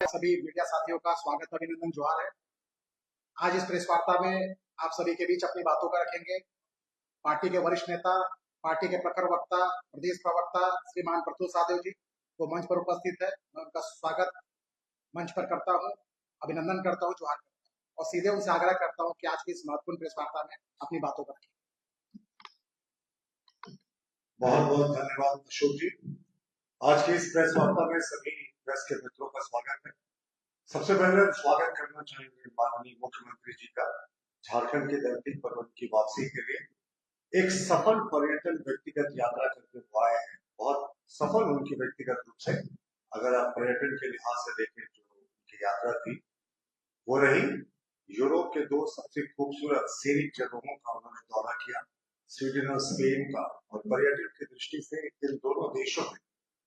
सभी मीडिया साथियों का स्वागत अभिनंदन जोहार है। आज इस प्रेस वार्ता में आप सभी के बीच अपनी बातों का रखेंगे पार्टी के वरिष्ठ नेता, पार्टी के प्रखर वक्ता, प्रदेश प्रवक्ता श्रीमान प्रत्युष साहदेव जी, वो मंच पर उपस्थित है। मैं उनका स्वागत मंच पर करता हूँ, अभिनंदन करता हूँ, जोहार करता हूँ और सीधे उनसे आग्रह करता हूँ कि आज की इस महत्वपूर्ण प्रेस वार्ता में अपनी बातों का रखें। बहुत बहुत धन्यवाद अशोक जी। आज की इस प्रेस वार्ता में सभी प्रेस के मित्रों का स्वागत है। सबसे पहले हम स्वागत करना चाहेंगे माननीय मुख्यमंत्री जी का झारखंड के धरती पर उनकी वापसी के लिए। एक सफल पर्यटन व्यक्तिगत यात्रा करके वो आए हैं, बहुत सफल उनकी व्यक्तिगत रूप से। अगर आप पर्यटन के लिहाज से देखें जो उनकी यात्रा थी वो रही यूरोप के दो सबसे खूबसूरत सीनिक जगहों का उन्होंने दौरा किया, स्वीडन और स्पेन का। और पर्यटन की दृष्टि से इन दोनों देशों में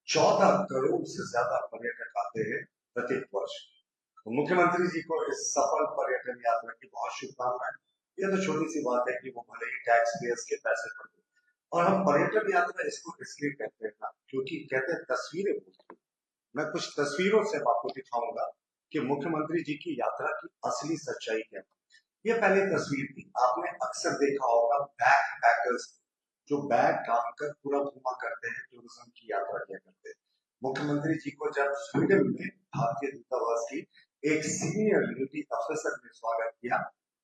14 करोड़ से ज्यादा पर्यटक आते हैं प्रत्येक वर्ष। तो मुख्यमंत्री जी को इस सफल पर्यटन यात्रा की बहुत शुभकामनाएं। यह तो छोटी सी बात है कि वो भले ही टैक्स पेयर्स के पैसे पर दे। और हम पर्यटन यात्रा इसको इसलिए कहते हैं ना, क्योंकि कहते हैं तस्वीरें बोलती हैं। मैं कुछ तस्वीरों से आपको दिखाऊंगा कि मुख्यमंत्री जी की यात्रा की असली सच्चाई क्या है। ये पहली तस्वीर थी, आपने अक्सर देखा होगा बैक पैकर्स जो बैग टांग कर पूरा घुमा करते हैं, टूरिज्म की यात्रा किया करते हैं। मुख्यमंत्री जी को जब स्वीडन में भारतीय दूतावास की एक सीनियर ड्यूटी अफसर ने स्वागत किया,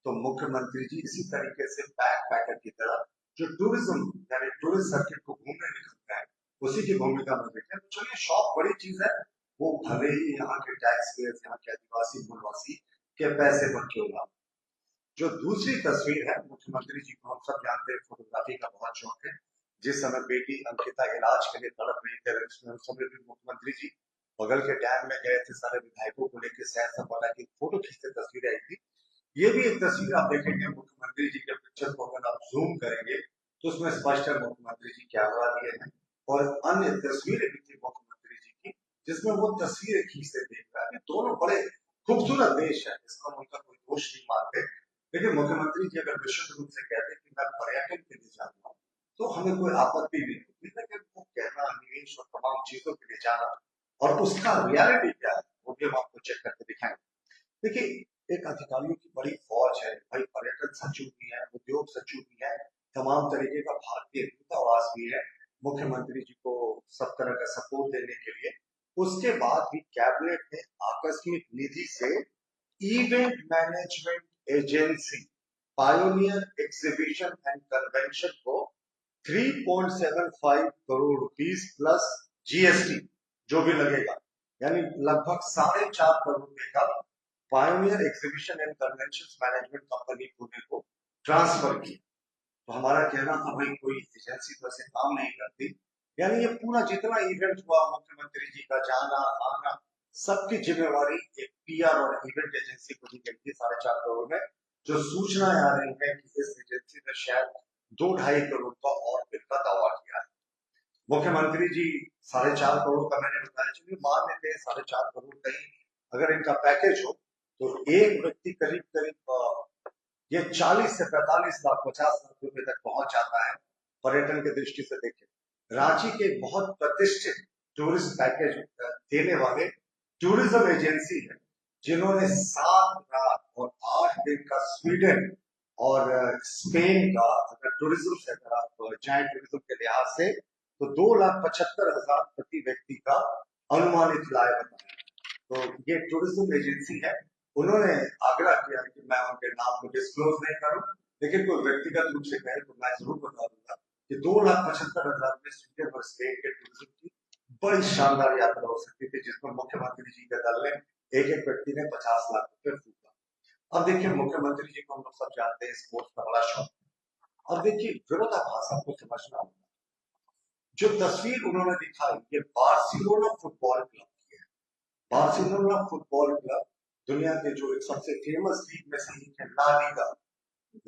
तो मुख्यमंत्री जी इसी तरीके से बैग पैकर की तरह जो टूरिज्म यानी टूरिस्ट सर्किट को घूमने निकलता है उसी की भूमिका में बैठे। तो चलिए, शौक बड़ी चीज है, वो भले ही यहाँ के टैक्स पेयर्स, यहाँ के आदिवासी मूलवासी के पैसे पर क्यों ना। जो दूसरी तस्वीर है, मुख्यमंत्री जी को हम सब जानते हैं फोटोग्राफी का बहुत शौक है। जिस समय बेटी अंकिता इलाज के लिए तड़प रही थी उसमें उस समय भी मुख्यमंत्री जी बगल के डैम में गए थे, सारे विधायकों को लेकर सैर सपाटा की फोटो खींचते तस्वीर आई थी। ये भी एक तस्वीर आप देखेंगे मुख्यमंत्री जी के पिक्चर को अगर आप जूम करेंगे तो उसमें स्पष्ट है मुख्यमंत्री जी कैमरा लिए हैं। और अन्य तस्वीरें भी थी मुख्यमंत्री जी की जिसमें वो तस्वीरें खींचते देख रहा है। दोनों बड़े खूबसूरत देश है, इसमें उनका कोई दोष नहीं मानते। लेकिन मुख्यमंत्री जी अगर विशुद्ध रूप से कहते कि मैं पर्यटन के लिए जाता हूँ तो हमें कोई आपत्ति नहीं होती, लेकिन वो कहना, निवेश और तमाम चीजों के लिए जाना और उसका रियलिटी क्या है वो भी हम आपको चेक करके दिखाएंगे। देखिए, एक अधिकारियों की बड़ी फौज है भाई, पर्यटन सचिव भी है, उद्योग सचिव भी है, तमाम तरीके का भारतीय दूतावास भी है मुख्यमंत्री जी को सब तरह का सपोर्ट देने के लिए। उसके बाद भी कैबिनेट ने आकस्मिक निधि से event management agency pioneer exhibition and convention को 3.75 करोड़ रुपीस प्लस जीएसटी जो भी लगेगा, यानी लगभग 4.5 करोड़ रुपए का pioneer exhibition and convention management company Pune को ट्रांसफर किया। तो हमारा कहना था भाई कोई एजेंसी तो ऐसे काम नहीं करती, यानी ये पूरा जितना इवेंट हुआ मुख्यमंत्री जी का जाना आना सबकी जिम्मेवारी एक पीआर और इवेंट एजेंसी को दी गई थी 4.5 करोड़ में। जो सूचनाएं आ रही है कि इस एजेंसी ने शायद 2-2.5 करोड़ का और बिल का दावा किया है। मुख्यमंत्री जी 4.5 करोड़ का मैंने बताया, चलिए मान लेते हैं 4.5 करोड़ कहीं अगर इनका पैकेज हो तो एक व्यक्ति करीब करीब ये 40 से 45 लाख 50 लाख रुपए तक पहुंच जाता है। पर्यटन की दृष्टि से देखें, रांची के बहुत प्रतिष्ठित टूरिस्ट पैकेज देने वाले टूरिज्म एजेंसी है जिन्होंने 7 रात और 8 दिन का स्वीडन और स्पेन का अगर टूरिज्म से अगर आप जाए टूरिज्म के लिहाज से तो 2,75,000 प्रति व्यक्ति का अनुमानित लाए बताया। तो ये टूरिज्म एजेंसी है, उन्होंने आग्रह किया कि मैं उनके नाम को डिस्क्लोज नहीं करूं, लेकिन कोई व्यक्तिगत रूप से कहे तो मैं जरूर बता दूंगा कि 2,75,000 में स्वीडन और स्पेन के टूरिज्म की बड़ी शानदार यात्रा हो सकती थी, जिसमें मुख्यमंत्री जी के दल ने एक एक व्यक्ति ने 50 लाख रुपए फूका। अब देखिए, मुख्यमंत्री जी को हम लोग सब जानते हैं स्पोर्ट्स का बड़ा शौक है। अब देखिए, विरोधाभास आपको समझना होगा। जो तस्वीर उन्होंने दिखाई ये बार्सिलोना फुटबॉल क्लब की है। बार्सिलोना फुटबॉल क्लब दुनिया के जो एक सबसे फेमस लीग में से एक है,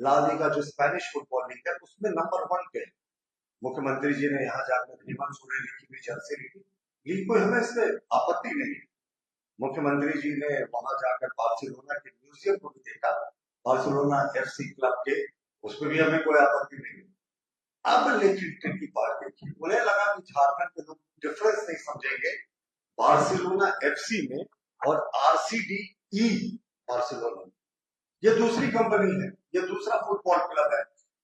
ला लीगा जो स्पेनिश फुटबॉल लीग है उसमें नंबर 1 पे। मुख्यमंत्री जी ने यहाँ जाकर हेमंत सोरेन की भी जर्सी लिखी, लीग को हमें इसमें आपत्ति नहीं। मुख्यमंत्री जी ने वहां जाकर बार्सिलोना के म्यूजियम को भी देखा, बार्सिलोना एफसी क्लब के, उसमें भी हमें कोई आपत्ति नहीं। अब लेकिन ट्रिकी पार्ट देखिए, उन्हें लगा कि झारखंड के लोग डिफरेंस नहीं समझेंगे, बार्सिलोना एफसी में और RCDE बार्सिलोना, ये दूसरी कंपनी है, ये दूसरा फुटबॉल क्लब है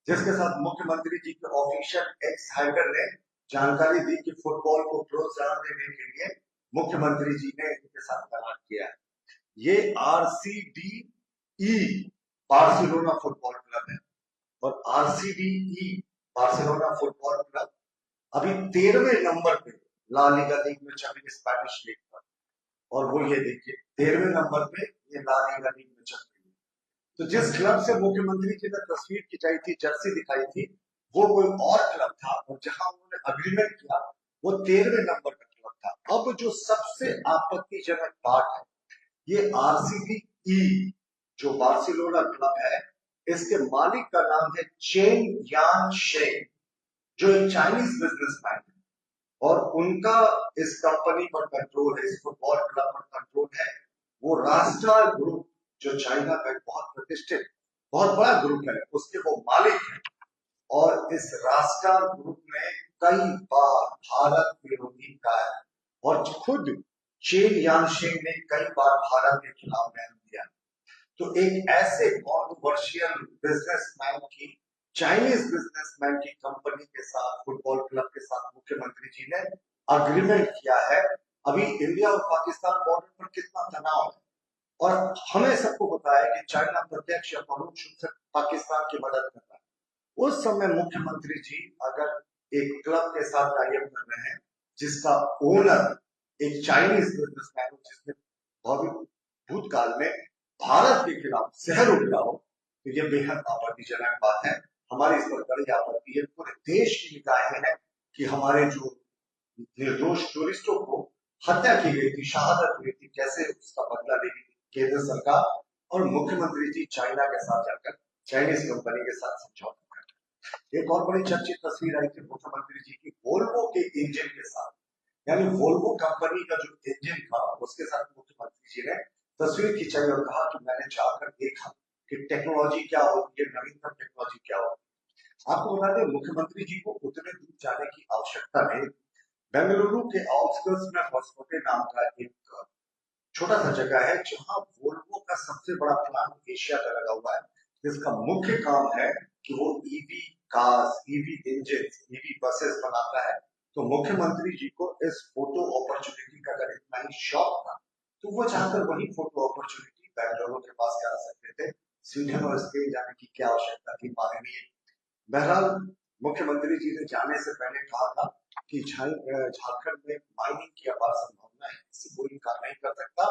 जिसके साथ मुख्यमंत्री जी के ऑफिशियल एक्स हैंडल ने जानकारी दी कि फुटबॉल को प्रोत्साहन देने के लिए मुख्यमंत्री जी ने इनके साथ करार किया है। ये RCDE बार्सिलोना फुटबॉल क्लब है और RCDE बार्सिलोना फुटबॉल क्लब अभी 13वें नंबर पे ला लीगा लीग में चल रही है, स्पेनिश लीग पर। और वो ये देखिए 13वें नंबर पे ये ला लीगा लीग में चल रही है। तो जिस क्लब से मुख्यमंत्री जी ने तस्वीर खिंचाई थी, जर्सी दिखाई थी, वो कोई और क्लब था और जहां उन्होंने अग्रीमेंट किया वो 13वें नंबर का क्लब था। अब जो सबसे आपत्तिजनक बात है, ये RCDE जो बार्सिलोना क्लब है, इसके मालिक का नाम है चेन यान शेंग, जो एक चाइनीज बिजनेसमैन है और उनका इस कंपनी पर कंट्रोल है, इस फुटबॉल क्लब पर कंट्रोल है। वो रास्टर ग्रुप जो चाइना का एक बहुत प्रतिष्ठित, बहुत बड़ा ग्रुप है, उसके वो मालिक हैं। और इस रास्टर ग्रुप ने कई बार भारत विरोधी कार्य और खुद चेन यानशेंग ने कई बार भारत के खिलाफ बयान दिया। तो एक ऐसे कॉन्ट्रोवर्शियल बिजनेसमैन की, चाइनीज बिजनेसमैन की कंपनी के साथ, फुटबॉल क्लब के साथ मुख्यमंत्री जी ने अग्रीमेंट किया है। अभी इंडिया और पाकिस्तान बॉर्डर पर कितना तनाव है और हमें सबको पता है कि चाइना प्रत्यक्ष या परोक्ष रूप से पाकिस्तान की मदद करता है। उस समय मुख्यमंत्री जी अगर एक क्लब के साथ टाइप कर रहे हैं जिसका ओनर एक चाइनीज बिजनेसमैन हो, जिसने भूतकाल में भारत के खिलाफ जहर उगला हो, तो ये बेहद आपत्तिजनक बात है। हमारी इस पर कड़ी आपत्ति है। पूरे देश की निगाहें हैं कि हमारे जो निर्दोष टूरिस्टों को हत्या की गई थी, शहादत हुई थी, कैसे उसका बदला लेगी केंद्र सरकार और मुख्यमंत्री जी चाइना के साथ जाकर चाइनीज कंपनी के साथ समझौता कर। एक और बड़ी चर्चित तस्वीर आई थी मुख्यमंत्री जी की वोल्वो के इंजन के साथ, यानी वोल्वो कंपनी का जो इंजन था उसके साथ मुख्यमंत्री जी ने तस्वीर खिंचाई और कहा कि मैंने जाकर देखा कि टेक्नोलॉजी क्या होती है, नवीनतम टेक्नोलॉजी क्या होती है। आपको बता दें मुख्यमंत्री जी को उतने दूर जाने की आवश्यकता नहीं। बेंगलुरु के आउटस्कर्ट्स में होसकोटे नाम का एक छोटा सा जगह है जहां वोल्वो का सबसे बड़ा प्लांट एशिया का लगा हुआ है, जिसका मुख्य काम है कि वो EV cars, EV engine, EV buses बनाता है। तो मुख्यमंत्री जी को इस फोटो अपॉर्चुनिटी का अगर इतना ही शौक था तो वो चाहकर वही फोटो अपॉर्चुनिटी बेंगलुरु के पास करा सकते थे। स्वीडन और स्पेन जाने की क्या आवश्यकता थी माननीय। बहरहाल मुख्यमंत्री जी ने जाने से पहले कहा था कि झारखंड में माइनिंग की अपार संभावना है, इससे कोई इनकार नहीं कर सकता।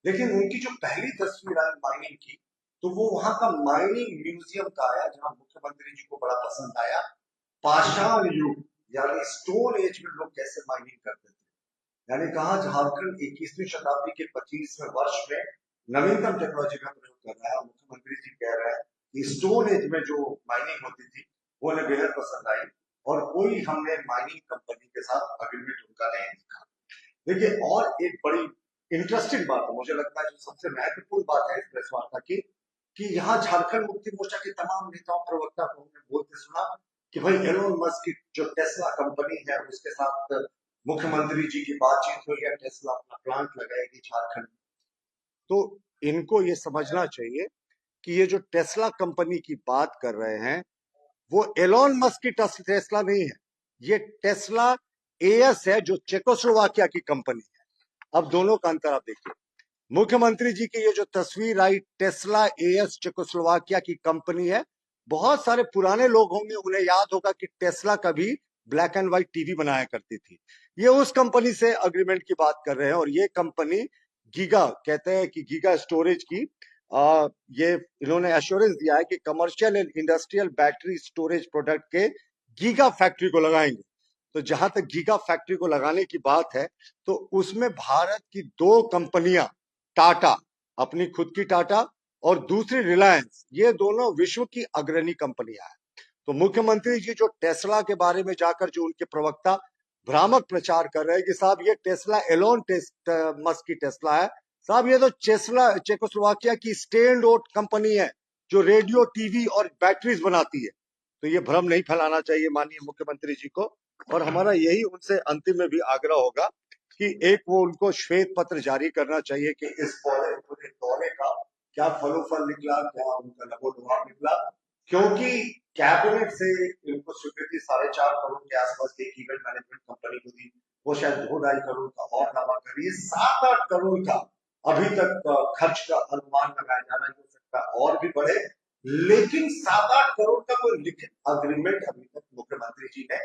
लेकिन उनकी जो पहली तस्वीर आई माइनिंग की, तो वो वहां का माइनिंग म्यूजियम का आया जहां मुख्यमंत्री जी को बड़ा पसंद आया। पाषाण युग यानी स्टोन एज में लोग कैसे माइनिंग करते थे, यानी कहा झारखंड 21वीं शताब्दी के 25वें वर्ष में नवीनतम टेक्नोलॉजी का प्रयोग कर रहा है। मुख्यमंत्री जी कह रहे हैं कि स्टोन एज में जो माइनिंग होती थी वो उन्हें बेहद पसंद आई और कोई हमने माइनिंग कंपनी के साथ अग्रीमेंट उनका नहीं दिखा। देखिए और एक बड़ी इंटरेस्टिंग बात है, मुझे लगता है जो सबसे महत्वपूर्ण बात है इस प्रेस वार्ता की, कि यहाँ झारखंड मुक्ति मोर्चा के तमाम नेताओं प्रवक्ता को हमने बोलते सुना कि भाई एलोन मस्क की जो टेस्ला कंपनी है उसके साथ मुख्यमंत्री जी की बातचीत हुई है, टेस्ला अपना प्लांट लगाएगी झारखंड। तो इनको ये समझना चाहिए कि ये जो टेस्ला कंपनी की बात कर रहे हैं वो एलोन मस्क की टेस्ला नहीं है, ये टेस्ला एएस है जो चेकोस्लोवाकिया की कंपनी है। अब दोनों का अंतर आप देखिए। मुख्यमंत्री जी की ये जो तस्वीर आई, टेस्ला एएस चेकोस्लोवाकिया की कंपनी है। बहुत सारे पुराने लोग होंगे, उन्हें याद होगा कि टेस्ला कभी ब्लैक एंड व्हाइट टीवी बनाया करती थी। ये उस कंपनी से अग्रीमेंट की बात कर रहे हैं और ये कंपनी गीगा, कहते हैं कि गीगा स्टोरेज की ये इन्होंने एश्योरेंस दिया है कि commercial and industrial battery storage product के गीगा फैक्ट्री को लगाएंगे। तो जहां तक गीगा फैक्ट्री को लगाने की बात है तो उसमें भारत की दो कंपनियां, टाटा, अपनी खुद की टाटा और दूसरी रिलायंस, ये दोनों विश्व की अग्रणी कंपनियां हैं। तो मुख्यमंत्री जी जो टेस्ला के बारे में जाकर जो उनके प्रवक्ता भ्रामक प्रचार कर रहे हैं कि साहब ये टेस्ला एलोन मस्क की टेस्ला है, साहब ये तो चेकोस्लोवाकिया की स्टैंड आउट कंपनी है जो रेडियो, टीवी और बैटरीज बनाती है। तो ये भ्रम नहीं फैलाना चाहिए माननीय मुख्यमंत्री जी को। और हमारा यही उनसे अंतिम में भी आग्रह होगा कि एक वो उनको श्वेत पत्र जारी करना चाहिए कि इस पूरे दौरे का क्या फलोफल निकला, क्या उनका लबोलुभाव निकला, क्योंकि कैबिनेट से उनको स्वीकृति 4.5 करोड़ के आसपास की एक इवेंट मैनेजमेंट कंपनी को दी, वो शायद 2-2.5 करोड़ का और दावा करिए, 7-8 करोड़ का अभी तक खर्च का अनुमान लगाया जाना, हो सकता है और भी बढ़े, लेकिन 7-8 करोड़ का कोई लिखित अग्रीमेंट अभी तक मुख्यमंत्री जी ने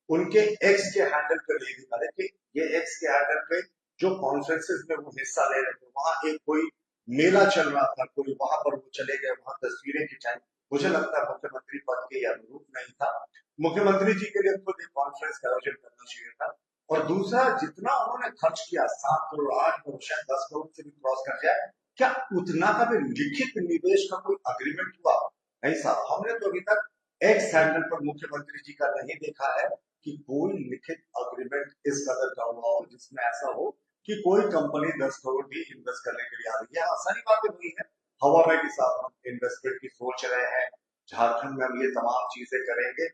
उनके एक्स के हैंडल पर ले दिया है कि ये एक्स के हैंडल पे जो कॉन्फ्रेंसेस में वो हिस्सा ले रहे थे, वहां एक कोई मेला चल रहा था, कोई वहां पर वो चले गए, वहां तस्वीरें खिंचाई। मुझे लगता है मुख्यमंत्री पद के अनुरूप नहीं था, मुख्यमंत्री जी के लिए खुद एक कॉन्फ्रेंस का आयोजन करना चाहिए था। और दूसरा, जितना उन्होंने खर्च किया 7 करोड़ 8 करोड़ शायद 10 करोड़ से भी क्रॉस कर जाए, क्या उतना का भी लिखित निवेश का कोई अग्रीमेंट हुआ? नहीं साहब, हमने तो अभी तक एक्स हैंडल पर मुख्यमंत्री जी का नहीं देखा है कि कोई लिखित अग्रीमेंट इस कदर का हुआ हो जिसमें ऐसा हो कि कोई कंपनी 10 करोड़ भी इन्वेस्ट करने के लिए आ रही है। आसानी बातें हुई है, हवा में के साथ हम इन्वेस्टमेंट की सोच रहे हैं, झारखंड में हम ये तमाम चीजें करेंगे,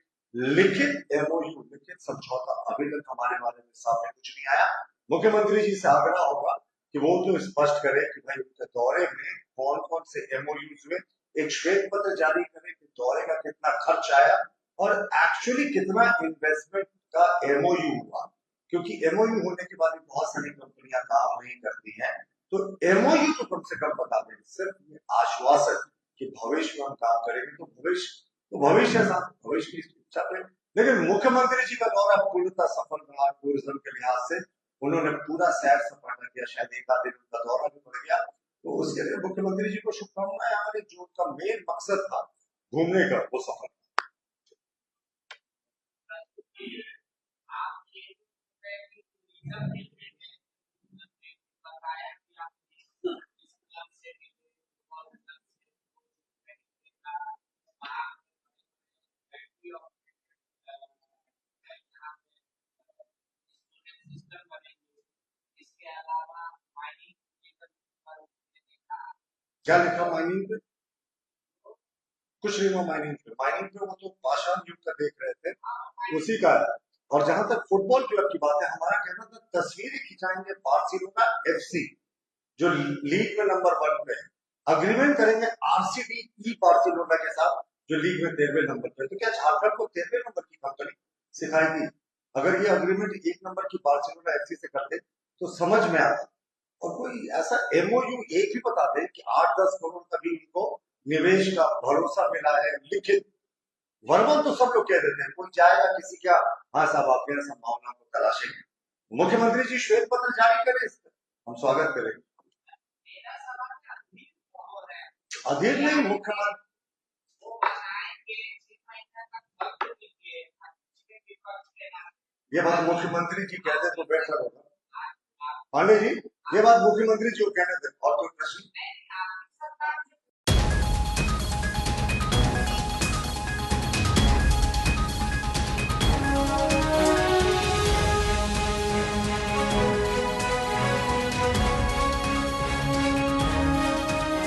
लिखित एमओयू, लिखित समझौता अभी तक हमारे बारे में सामने कुछ नहीं आया। मुख्यमंत्री जी से आग्रह होगा कि वो तो स्पष्ट करे कि भाई उनके दौरे में कौन कौन से एमओयू हुए, एक श्वेत पत्र जारी करें कि दौरे का कितना खर्च आया और एक्चुअली कितना इन्वेस्टमेंट का एमओयू हुआ, क्योंकि एमओयू होने के बाद बहुत सारी कंपनियां काम नहीं करती हैं, तो एमओयू तो कम से कम बता दें, सिर्फ आश्वासन कि भविष्य में हम काम करेंगे, तो भविष्य की इच्छा पे। लेकिन मुख्यमंत्री जी का दौरा पूर्णतः सफल रहा टूरिज्म के लिहाज से, उन्होंने पूरा सैर सपाटा किया, शायद एक आध दिन उनका दौरा भी बढ़ गया, तो उसके लिए मुख्यमंत्री जी को शुभकामनाएं। हमारे जो उनका मेन मकसद था घूमने का, वो सफल। क्या लिखा माइनिंग पे? कुछ नहीं हुआ माइनिंग पे वो तो पाषाण युग का देख रहे थे, उसी का है। और जहां तक फुटबॉल क्लब की बात है, हमारा कहना था तस्वीरें खिंचाएंगे बार्सिलोना एफसी जो लीग में नंबर 1 पे है, अग्रीमेंट करेंगे आरसीबी ई बार्सिलोना के साथ जो लीग में 13वें नंबर पे। तो क्या झारखंड को 13वें नंबर की कंपनी सिखाएगी? अगर ये अग्रीमेंट 1 नंबर की बार्सिलोना एफसी से करते तो समझ में आता। और कोई ऐसा एमओयू एक ही बताते कि 8-10 करोड़ का भी इनको निवेश का भरोसा मिला है लिखित। वर्बल तो सब लोग कह देते हैं, कोई जाएगा किसी का, हाँ साहब आपके संभावना को तलाशेंगे। मुख्यमंत्री जी श्वेत पत्र जारी करें, इस पर हम स्वागत करेंगे। अधीर नहीं, मुख्यमंत्री ये बात मुख्यमंत्री जी कहते तो बेहतर होगा। पांडे जी, ये बात मुख्यमंत्री जी को कहने थे। और कोई प्रश्न?